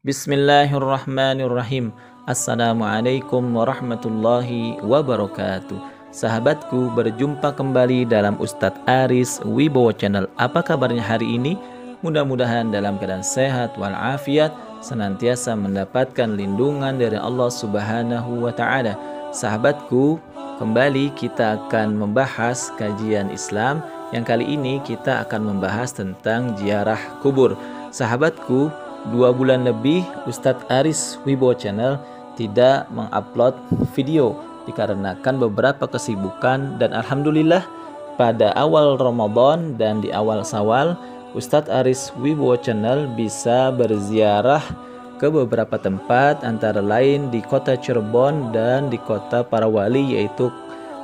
Bismillahirrahmanirrahim. Assalamualaikum warahmatullahi wabarakatuh. Sahabatku, berjumpa kembali dalam Ustadz Aris Wibowo Channel. Apa kabarnya hari ini? Mudah-mudahan dalam keadaan sehat walafiat, senantiasa mendapatkan lindungan dari Allah Subhanahu wa Ta'ala. Sahabatku, kembali kita akan membahas kajian Islam. Yang kali ini kita akan membahas tentang ziarah kubur. Sahabatku, 2 bulan lebih Ustadz Aris Wibowo Channel tidak mengupload video dikarenakan beberapa kesibukan, dan alhamdulillah pada awal Ramadan dan di awal Syawal Ustadz Aris Wibowo Channel bisa berziarah ke beberapa tempat, antara lain di kota Cirebon dan di kota para wali, yaitu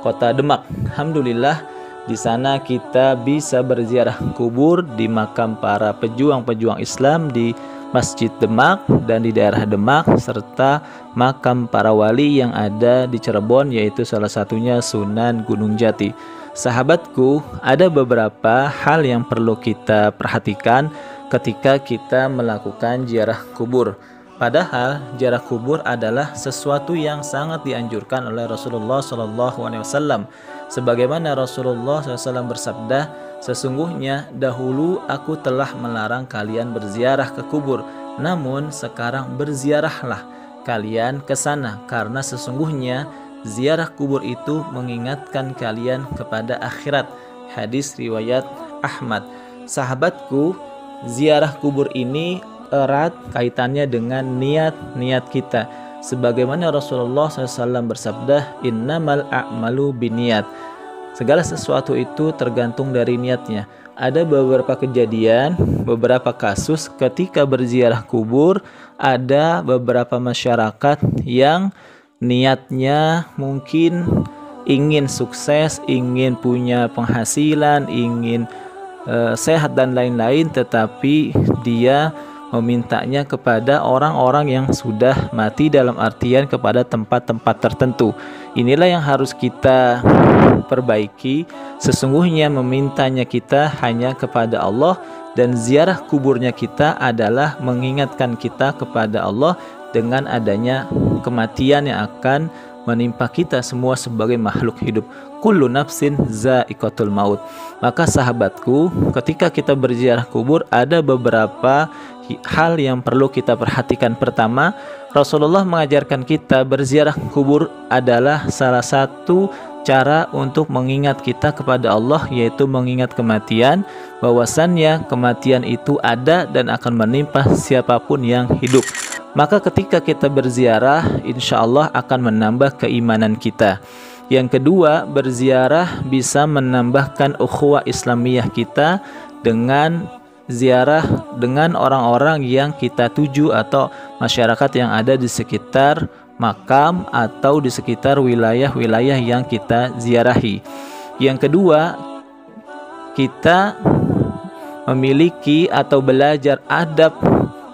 kota Demak. Alhamdulillah di sana kita bisa berziarah kubur di makam para pejuang-pejuang Islam di Masjid Demak dan di daerah Demak, serta makam para wali yang ada di Cirebon, yaitu salah satunya Sunan Gunung Jati. Sahabatku, ada beberapa hal yang perlu kita perhatikan ketika kita melakukan ziarah kubur. Padahal ziarah kubur adalah sesuatu yang sangat dianjurkan oleh Rasulullah SAW. Sebagaimana Rasulullah SAW bersabda, "Sesungguhnya dahulu aku telah melarang kalian berziarah ke kubur, namun sekarang berziarahlah kalian ke sana, karena sesungguhnya ziarah kubur itu mengingatkan kalian kepada akhirat." Hadis riwayat Ahmad. Sahabatku, ziarah kubur ini erat kaitannya dengan niat-niat kita. Sebagaimana Rasulullah SAW bersabda, "Innamal a'malu binniat." Segala sesuatu itu tergantung dari niatnya. Ada beberapa kejadian, beberapa kasus ketika berziarah kubur, ada beberapa masyarakat yang niatnya mungkin ingin sukses, ingin punya penghasilan, ingin sehat dan lain-lain, tetapi dia memintanya kepada orang-orang yang sudah mati, dalam artian kepada tempat-tempat tertentu. Inilah yang harus kita perbaiki. Sesungguhnya memintanya kita hanya kepada Allah, dan ziarah kuburnya kita adalah mengingatkan kita kepada Allah dengan adanya kematian yang akan menimpa kita semua sebagai makhluk hidup. Kullu nafsin za'iqatul maut. Maka sahabatku, ketika kita berziarah kubur ada beberapa hal yang perlu kita perhatikan. Pertama, Rasulullah mengajarkan kita berziarah kubur adalah salah satu cara untuk mengingat kita kepada Allah, yaitu mengingat kematian, bahwasannya kematian itu ada dan akan menimpa siapapun yang hidup. Maka ketika kita berziarah, insya Allah akan menambah keimanan kita. Yang kedua, berziarah bisa menambahkan ukhuwah Islamiyah kita dengan ziarah dengan orang-orang yang kita tuju atau masyarakat yang ada di sekitar makam atau di sekitar wilayah-wilayah yang kita ziarahi. Yang kedua, kita memiliki atau belajar adab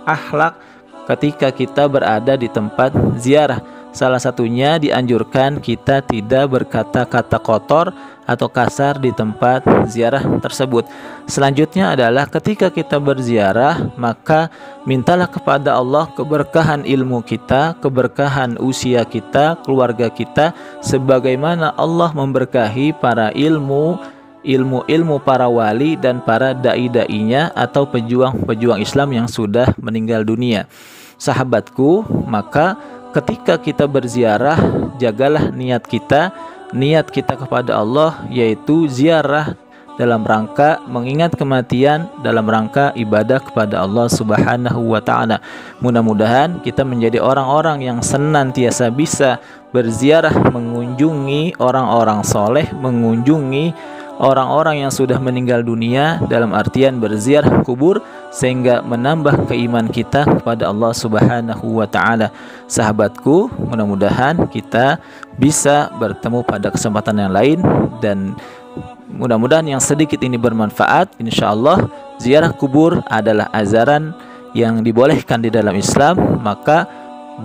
akhlak ketika kita berada di tempat ziarah. Salah satunya dianjurkan kita tidak berkata-kata kotor atau kasar di tempat ziarah tersebut. Selanjutnya adalah ketika kita berziarah, maka mintalah kepada Allah keberkahan ilmu kita, keberkahan usia kita, keluarga kita, sebagaimana Allah memberkahi para ilmu para wali dan para dai-dainya atau pejuang-pejuang Islam yang sudah meninggal dunia. Sahabatku, maka ketika kita berziarah, jagalah niat kita kepada Allah, yaitu ziarah dalam rangka mengingat kematian, dalam rangka ibadah kepada Allah Subhanahu wa Ta'ala. Mudah-mudahan kita menjadi orang-orang yang senantiasa bisa berziarah, mengunjungi orang-orang soleh, mengunjungi orang-orang yang sudah meninggal dunia, dalam artian berziarah kubur, sehingga menambah keimanan kita kepada Allah Subhanahu wa Ta'ala. Sahabatku, mudah-mudahan kita bisa bertemu pada kesempatan yang lain, dan mudah-mudahan yang sedikit ini bermanfaat. Insya Allah ziarah kubur adalah ajaran yang dibolehkan di dalam Islam. Maka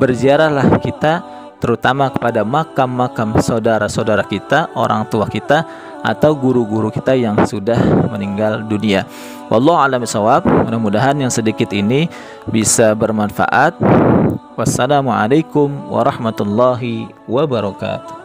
berziarahlah kita terutama kepada makam-makam saudara-saudara kita, orang tua kita, atau guru-guru kita yang sudah meninggal dunia. Wallahu a'lam bishawab. Mudah-mudahan yang sedikit ini bisa bermanfaat. Wassalamualaikum warahmatullahi wabarakatuh.